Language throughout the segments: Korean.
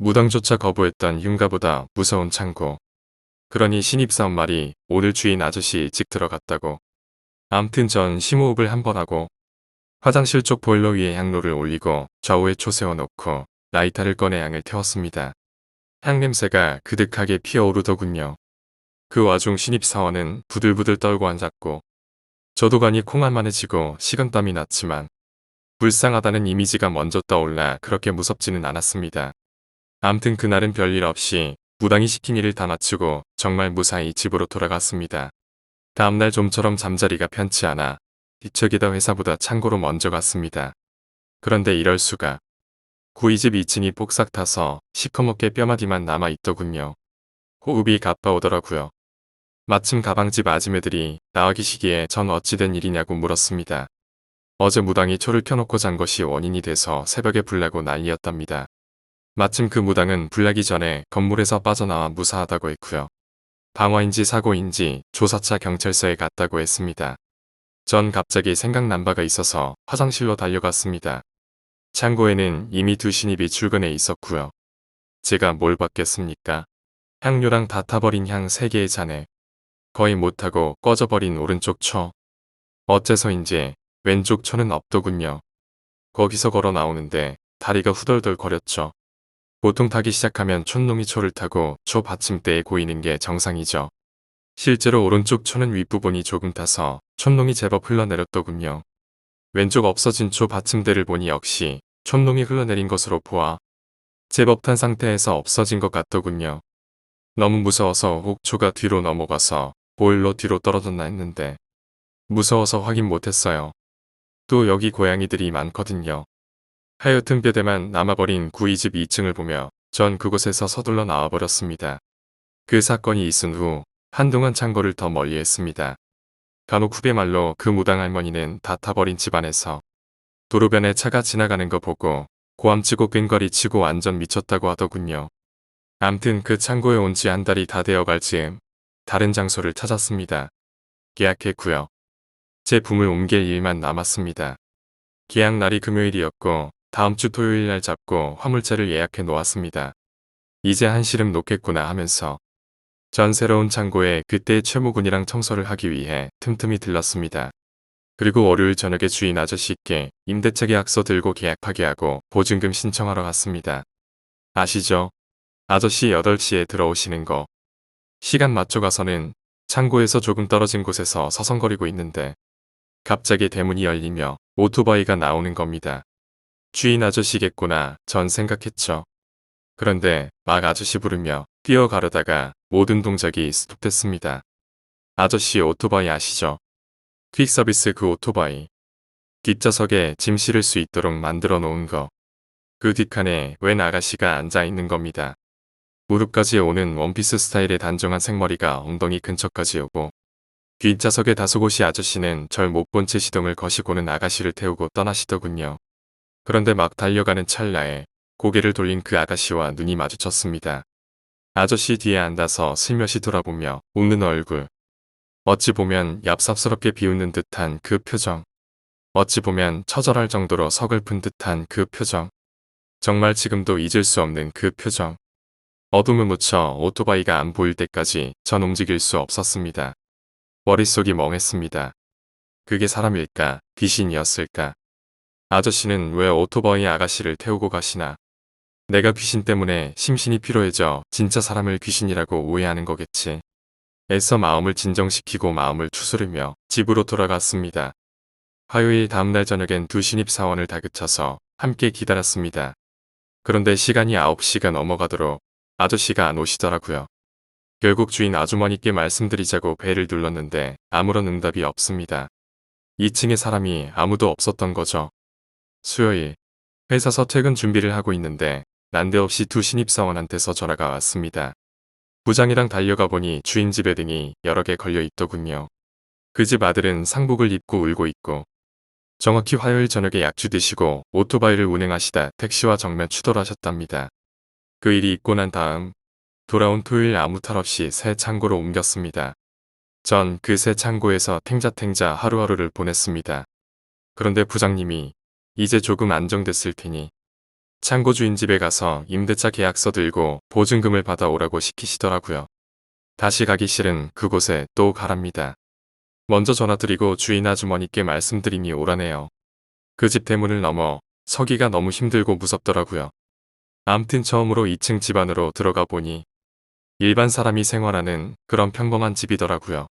무당조차 거부했던 흉가보다 무서운 창고. 그러니 신입사원 말이 오늘 주인 아저씨 일찍 들어갔다고. 암튼 전 심호흡을 한번 하고 화장실 쪽 보일러 위에 향로를 올리고 좌우에 초 세워놓고 라이터를 꺼내 향을 태웠습니다. 향 냄새가 그득하게 피어오르더군요. 그 와중 신입사원은 부들부들 떨고 앉았고 저도 간이 콩알만해지고 식은땀이 났지만 불쌍하다는 이미지가 먼저 떠올라 그렇게 무섭지는 않았습니다. 암튼 그날은 별일 없이 무당이 시킨 일을 다 마치고 정말 무사히 집으로 돌아갔습니다. 다음날 좀처럼 잠자리가 편치 않아 뒤척이다 회사보다 창고로 먼저 갔습니다. 그런데 이럴 수가. 구이 집 2층이 폭삭 타서 시커멓게 뼈마디만 남아있더군요. 호흡이 가빠오더라고요. 마침 가방집 아줌매들이 나와 계시기에 전 어찌된 일이냐고 물었습니다. 어제 무당이 초를 켜놓고 잔 것이 원인이 돼서 새벽에 불나고 난리였답니다. 마침 그 무당은 불나기 전에 건물에서 빠져나와 무사하다고 했고요. 방화인지 사고인지 조사차 경찰서에 갔다고 했습니다. 전 갑자기 생각난 바가 있어서 화장실로 달려갔습니다. 창고에는 이미 두 신입이 출근해 있었고요. 제가 뭘 받겠습니까? 향료랑 다 타버린 향 3개의 잔에 거의 못하고 꺼져버린 오른쪽 초. 어째서인지 왼쪽 초는 없더군요. 거기서 걸어 나오는데 다리가 후덜덜 거렸죠. 보통 타기 시작하면 촌농이 초를 타고 초 받침대에 고이는 게 정상이죠. 실제로 오른쪽 초는 윗부분이 조금 타서 촌농이 제법 흘러내렸더군요. 왼쪽 없어진 초 받침대를 보니 역시 촌농이 흘러내린 것으로 보아 제법 탄 상태에서 없어진 것 같더군요. 너무 무서워서 혹 초가 뒤로 넘어가서 보일러 뒤로 떨어졌나 했는데 무서워서 확인 못했어요. 또 여기 고양이들이 많거든요. 하여튼 뼈대만 남아버린 구이집 2층을 보며 전 그곳에서 서둘러 나와버렸습니다. 그 사건이 있은 후 한동안 창고를 더 멀리 했습니다. 간혹 후배 말로 그 무당 할머니는 다 타버린 집안에서 도로변에 차가 지나가는 거 보고 고함치고 꽹과리치고 완전 미쳤다고 하더군요. 암튼 그 창고에 온 지 한 달이 다 되어갈 즈음 다른 장소를 찾았습니다. 계약했고요. 제 붐을 옮길 일만 남았습니다. 계약 날이 금요일이었고 다음 주 토요일 날 잡고 화물차를 예약해 놓았습니다. 이제 한시름 놓겠구나 하면서 전 새로운 창고에 그때의 최무군이랑 청소를 하기 위해 틈틈이 들렀습니다. 그리고 월요일 저녁에 주인 아저씨께 임대차 계약서 들고 계약하게 하고 보증금 신청하러 갔습니다. 아시죠? 아저씨 8시에 들어오시는 거. 시간 맞춰 가서는 창고에서 조금 떨어진 곳에서 서성거리고 있는데 갑자기 대문이 열리며 오토바이가 나오는 겁니다. 주인 아저씨겠구나 전 생각했죠. 그런데 막 아저씨 부르며 뛰어가려다가 모든 동작이 스톱됐습니다. 아저씨 오토바이 아시죠? 퀵서비스 그 오토바이. 뒷좌석에 짐 실을 수 있도록 만들어 놓은 거. 그 뒷칸에 웬 아가씨가 앉아 있는 겁니다. 무릎까지 오는 원피스 스타일의 단정한 생머리가 엉덩이 근처까지 오고 뒷좌석의 다소곳이 아저씨는 절 못 본 채 시동을 거시고는 아가씨를 태우고 떠나시더군요. 그런데 막 달려가는 찰나에 고개를 돌린 그 아가씨와 눈이 마주쳤습니다. 아저씨 뒤에 앉아서 슬며시 돌아보며 웃는 얼굴. 어찌 보면 얍삽스럽게 비웃는 듯한 그 표정. 어찌 보면 처절할 정도로 서글픈 듯한 그 표정. 정말 지금도 잊을 수 없는 그 표정. 어둠을 묻혀 오토바이가 안 보일 때까지 전 움직일 수 없었습니다. 머릿속이 멍했습니다. 그게 사람일까, 귀신이었을까? 아저씨는 왜 오토바이 아가씨를 태우고 가시나? 내가 귀신 때문에 심신이 피로해져 진짜 사람을 귀신이라고 오해하는 거겠지. 애써 마음을 진정시키고 마음을 추스르며 집으로 돌아갔습니다. 화요일 다음날 저녁엔 두 신입사원을 다그쳐서 함께 기다렸습니다. 그런데 시간이 9시가 넘어가도록 아저씨가 안 오시더라고요. 결국 주인 아주머니께 말씀드리자고 벨을 눌렀는데 아무런 응답이 없습니다. 2층에 사람이 아무도 없었던 거죠. 수요일, 회사서 퇴근 준비를 하고 있는데 난데없이 두 신입사원한테서 전화가 왔습니다. 부장이랑 달려가 보니 주인 집에 등이 여러 개 걸려 있더군요. 그 집 아들은 상복을 입고 울고 있고 정확히 화요일 저녁에 약주 드시고 오토바이를 운행하시다 택시와 정면 추돌하셨답니다. 그 일이 있고 난 다음 돌아온 토요일 아무 탈 없이 새 창고로 옮겼습니다. 전 그 새 창고에서 탱자탱자 하루하루를 보냈습니다. 그런데 부장님이 이제 조금 안정됐을 테니 창고 주인 집에 가서 임대차 계약서 들고 보증금을 받아오라고 시키시더라고요. 다시 가기 싫은 그곳에 또 가랍니다. 먼저 전화드리고 주인 아주머니께 말씀드리니 오라네요. 그 집 대문을 넘어 서기가 너무 힘들고 무섭더라고요. 암튼 처음으로 2층 집 안으로 들어가 보니 일반 사람이 생활하는 그런 평범한 집이더라고요.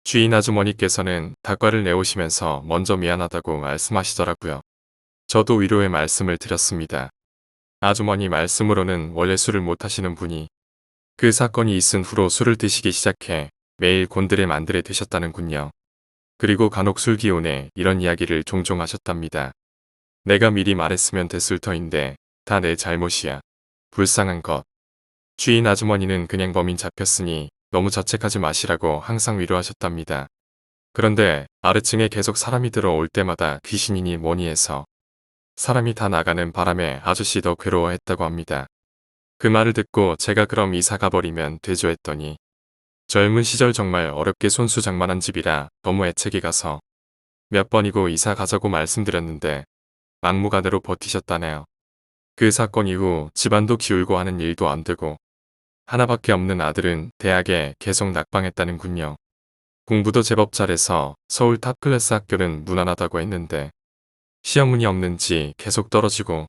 주인 아주머니께서는 닭과를 내오시면서 먼저 미안하다고 말씀하시더라고요. 저도 위로의 말씀을 드렸습니다. 아주머니 말씀으로는 원래 술을 못 하시는 분이 그 사건이 있은 후로 술을 드시기 시작해 매일 곤드레 만드레 드셨다는군요. 그리고 간혹 술 기운에 이런 이야기를 종종 하셨답니다. 내가 미리 말했으면 됐을 터인데 다 내 잘못이야. 불쌍한 것. 주인 아주머니는 그냥 범인 잡혔으니 너무 자책하지 마시라고 항상 위로하셨답니다. 그런데 아래층에 계속 사람이 들어올 때마다 귀신이니 뭐니 해서 사람이 다 나가는 바람에 아저씨 더 괴로워했다고 합니다. 그 말을 듣고 제가 그럼 이사 가버리면 되죠 했더니 젊은 시절 정말 어렵게 손수장만한 집이라 너무 애착이 가서 몇 번이고 이사 가자고 말씀드렸는데 막무가내로 버티셨다네요. 그 사건 이후 집안도 기울고 하는 일도 안 되고 하나밖에 없는 아들은 대학에 계속 낙방했다는군요. 공부도 제법 잘해서 서울 탑클래스 학교는 무난하다고 했는데 시험운이 없는지 계속 떨어지고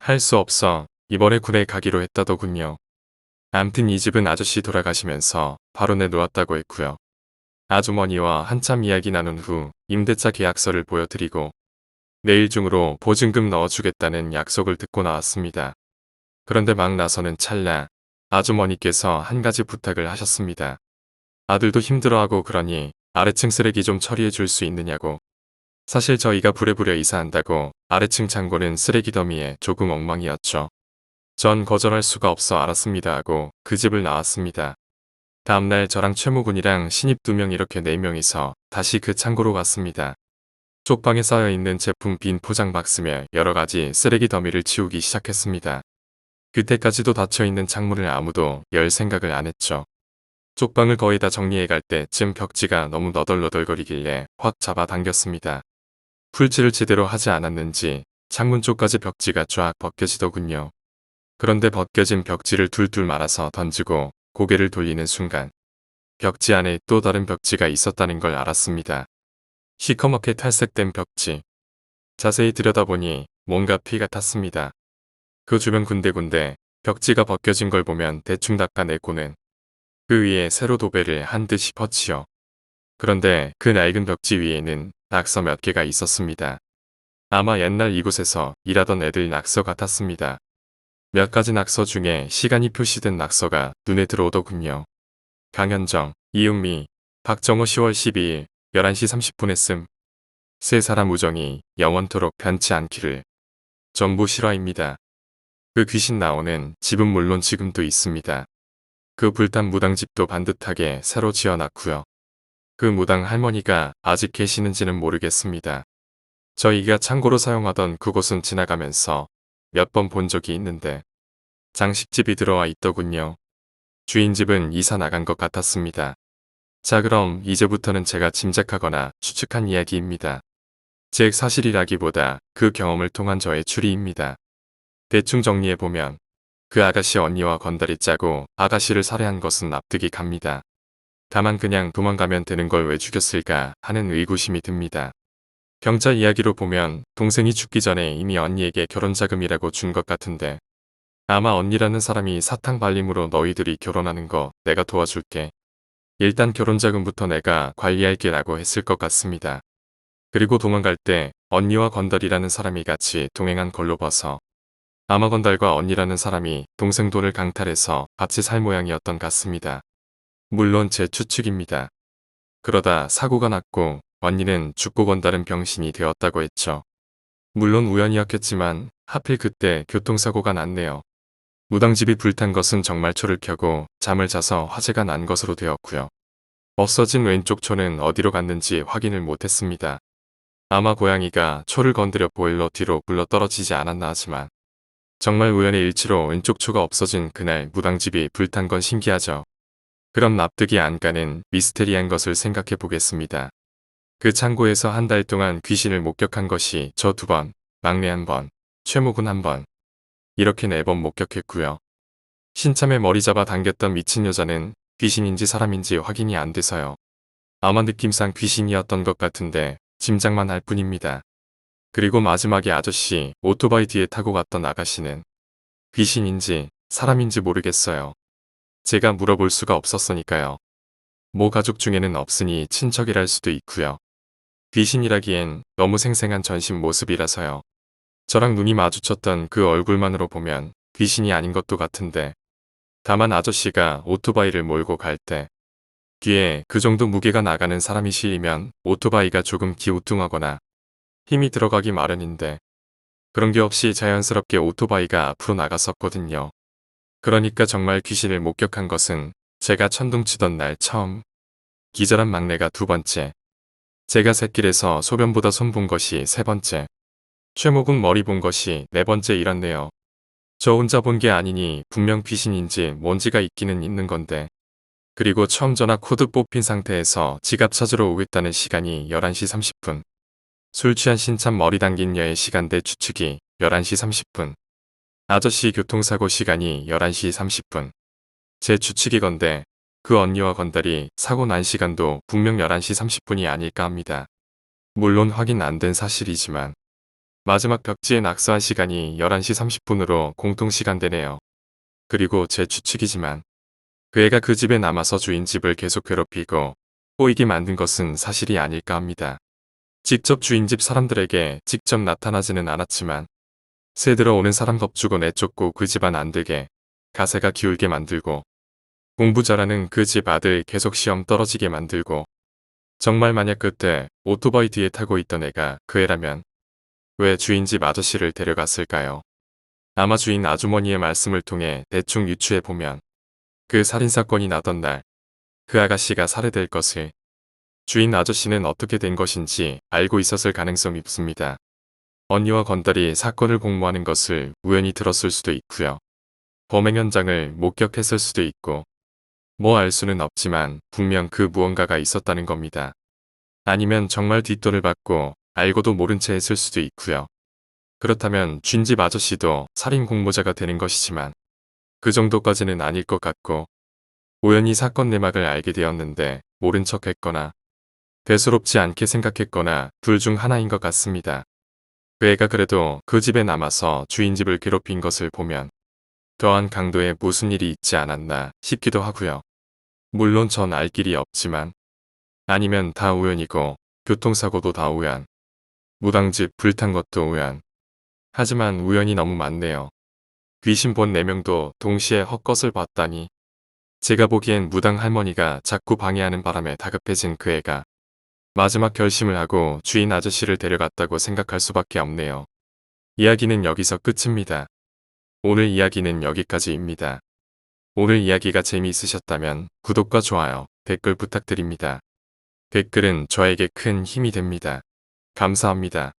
할 수 없어 이번에 군에 가기로 했다더군요. 암튼 이 집은 아저씨 돌아가시면서 바로 내놓았다고 했고요. 아주머니와 한참 이야기 나눈 후 임대차 계약서를 보여드리고 내일 중으로 보증금 넣어주겠다는 약속을 듣고 나왔습니다. 그런데 막 나서는 찰나 아주머니께서 한 가지 부탁을 하셨습니다. 아들도 힘들어하고 그러니 아래층 쓰레기 좀 처리해 줄 수 있느냐고. 사실 저희가 부랴부랴 이사한다고 아래층 창고는 쓰레기 더미에 조금 엉망이었죠. 전 거절할 수가 없어 알았습니다 하고 그 집을 나왔습니다. 다음날 저랑 최모군이랑 신입 2명 이렇게 4명이서 다시 그 창고로 갔습니다. 쪽방에 쌓여있는 제품 빈 포장 박스며 여러가지 쓰레기 더미를 치우기 시작했습니다. 그때까지도 닫혀있는 창문을 아무도 열 생각을 안 했죠. 쪽방을 거의 다 정리해갈 때쯤 벽지가 너무 너덜너덜거리길래 확 잡아당겼습니다. 풀칠을 제대로 하지 않았는지 창문 쪽까지 벽지가 쫙 벗겨지더군요. 그런데 벗겨진 벽지를 둘둘 말아서 던지고 고개를 돌리는 순간 벽지 안에 또 다른 벽지가 있었다는 걸 알았습니다. 시커멓게 탈색된 벽지. 자세히 들여다보니 뭔가 피 같았습니다. 그 주변 군데군데 벽지가 벗겨진 걸 보면 대충 닦아내고는 그 위에 세로 도배를 한 듯 싶었지요. 그런데 그 낡은 벽지 위에는 낙서 몇 개가 있었습니다. 아마 옛날 이곳에서 일하던 애들 낙서 같았습니다. 몇 가지 낙서 중에 시간이 표시된 낙서가 눈에 들어오더군요. 강현정, 이은미, 박정호 10월 12일 11시 30분에 씀. 세 사람 우정이 영원토록 변치 않기를. 전부 실화입니다. 그 귀신 나오는 집은 물론 지금도 있습니다. 그 불탄 무당집도 반듯하게 새로 지어놨고요. 그 무당 할머니가 아직 계시는지는 모르겠습니다. 저희가 창고로 사용하던 그곳은 지나가면서 몇 번 본 적이 있는데 장식집이 들어와 있더군요. 주인집은 이사 나간 것 같았습니다. 자 그럼 이제부터는 제가 짐작하거나 추측한 이야기입니다. 즉 사실이라기보다 그 경험을 통한 저의 추리입니다. 대충 정리해보면 그 아가씨 언니와 건달이 짜고 아가씨를 살해한 것은 납득이 갑니다. 다만 그냥 도망가면 되는 걸 왜 죽였을까 하는 의구심이 듭니다. 경찰 이야기로 보면 동생이 죽기 전에 이미 언니에게 결혼자금이라고 준 것 같은데 아마 언니라는 사람이 사탕 발림으로 너희들이 결혼하는 거 내가 도와줄게. 일단 결혼자금부터 내가 관리할게 라고 했을 것 같습니다. 그리고 도망갈 때 언니와 건달이라는 사람이 같이 동행한 걸로 봐서 아마 건달과 언니라는 사람이 동생 돈을 강탈해서 같이 살 모양이었던 같습니다. 물론 제 추측입니다. 그러다 사고가 났고 언니는 죽고 건달은 병신이 되었다고 했죠. 물론 우연이었겠지만 하필 그때 교통사고가 났네요. 무당집이 불탄 것은 정말 초를 켜고 잠을 자서 화재가 난 것으로 되었고요. 없어진 왼쪽 초는 어디로 갔는지 확인을 못했습니다. 아마 고양이가 초를 건드려 보일러 뒤로 굴러 떨어지지 않았나 하지만 정말 우연의 일치로 왼쪽 초가 없어진 그날 무당집이 불탄 건 신기하죠. 그럼 납득이 안 가는 미스테리한 것을 생각해 보겠습니다. 그 창고에서 한 달 동안 귀신을 목격한 것이 저 2번, 막내 1번, 최모군 1번. 이렇게 4번 목격했고요. 신참에 머리 잡아 당겼던 미친 여자는 귀신인지 사람인지 확인이 안 돼서요. 아마 느낌상 귀신이었던 것 같은데 짐작만 할 뿐입니다. 그리고 마지막에 아저씨 오토바이 뒤에 타고 갔던 아가씨는 귀신인지 사람인지 모르겠어요. 제가 물어볼 수가 없었으니까요. 모 가족 중에는 없으니 친척이랄 수도 있고요. 귀신이라기엔 너무 생생한 전신 모습이라서요. 저랑 눈이 마주쳤던 그 얼굴만으로 보면 귀신이 아닌 것도 같은데 다만 아저씨가 오토바이를 몰고 갈 때 뒤에 그 정도 무게가 나가는 사람이 실리면 오토바이가 조금 기우뚱하거나 힘이 들어가기 마련인데 그런 게 없이 자연스럽게 오토바이가 앞으로 나갔었거든요. 그러니까 정말 귀신을 목격한 것은 제가 천둥치던 날 처음, 기절한 막내가 2번째, 제가 샛길에서 소변보다 손 본 것이 3번째, 최목은 머리 본 것이 4번째 이렇네요. 저 혼자 본 게 아니니 분명 귀신인지 뭔지가 있기는 있는 건데 그리고 처음 전화 코드 뽑힌 상태에서 지갑 찾으러 오겠다는 시간이 11시 30분. 술 취한 신참 머리 당긴 여의 시간대 추측이 11시 30분. 아저씨 교통사고 시간이 11시 30분. 제 추측이건데 그 언니와 건달이 사고 난 시간도 분명 11시 30분이 아닐까 합니다. 물론 확인 안 된 사실이지만 마지막 벽지에 낙서한 시간이 11시 30분으로 공통시간대네요. 그리고 제 추측이지만 그 애가 그 집에 남아서 주인 집을 계속 괴롭히고 꼬이게 만든 것은 사실이 아닐까 합니다. 직접 주인집 사람들에게 직접 나타나지는 않았지만 새 들어오는 사람 겁주고 내쫓고 그 집안 안 되게 가세가 기울게 만들고 공부 잘하는 그 집 아들 계속 시험 떨어지게 만들고 정말 만약 그때 오토바이 뒤에 타고 있던 애가 그 애라면 왜 주인집 아저씨를 데려갔을까요? 아마 주인 아주머니의 말씀을 통해 대충 유추해보면 그 살인사건이 나던 날 그 아가씨가 살해될 것을 주인 아저씨는 어떻게 된 것인지 알고 있었을 가능성이 높습니다. 언니와 건달이 사건을 공모하는 것을 우연히 들었을 수도 있고요. 범행 현장을 목격했을 수도 있고 뭐 알 수는 없지만 분명 그 무언가가 있었다는 겁니다. 아니면 정말 뒷돈을 받고 알고도 모른 채 했을 수도 있고요. 그렇다면 쥔집 아저씨도 살인 공모자가 되는 것이지만 그 정도까지는 아닐 것 같고 우연히 사건 내막을 알게 되었는데 모른 척 했거나 대수롭지 않게 생각했거나 둘 중 하나인 것 같습니다. 그 애가 그래도 그 집에 남아서 주인집을 괴롭힌 것을 보면 더한 강도에 무슨 일이 있지 않았나 싶기도 하고요. 물론 전 알 길이 없지만 아니면 다 우연이고 교통사고도 다 우연, 무당집 불탄 것도 우연. 하지만 우연이 너무 많네요. 귀신 본 4명도 동시에 헛것을 봤다니 제가 보기엔 무당 할머니가 자꾸 방해하는 바람에 다급해진 그 애가 마지막 결심을 하고 주인 아저씨를 데려갔다고 생각할 수밖에 없네요. 이야기는 여기서 끝입니다. 오늘 이야기는 여기까지입니다. 오늘 이야기가 재미있으셨다면 구독과 좋아요, 댓글 부탁드립니다. 댓글은 저에게 큰 힘이 됩니다. 감사합니다.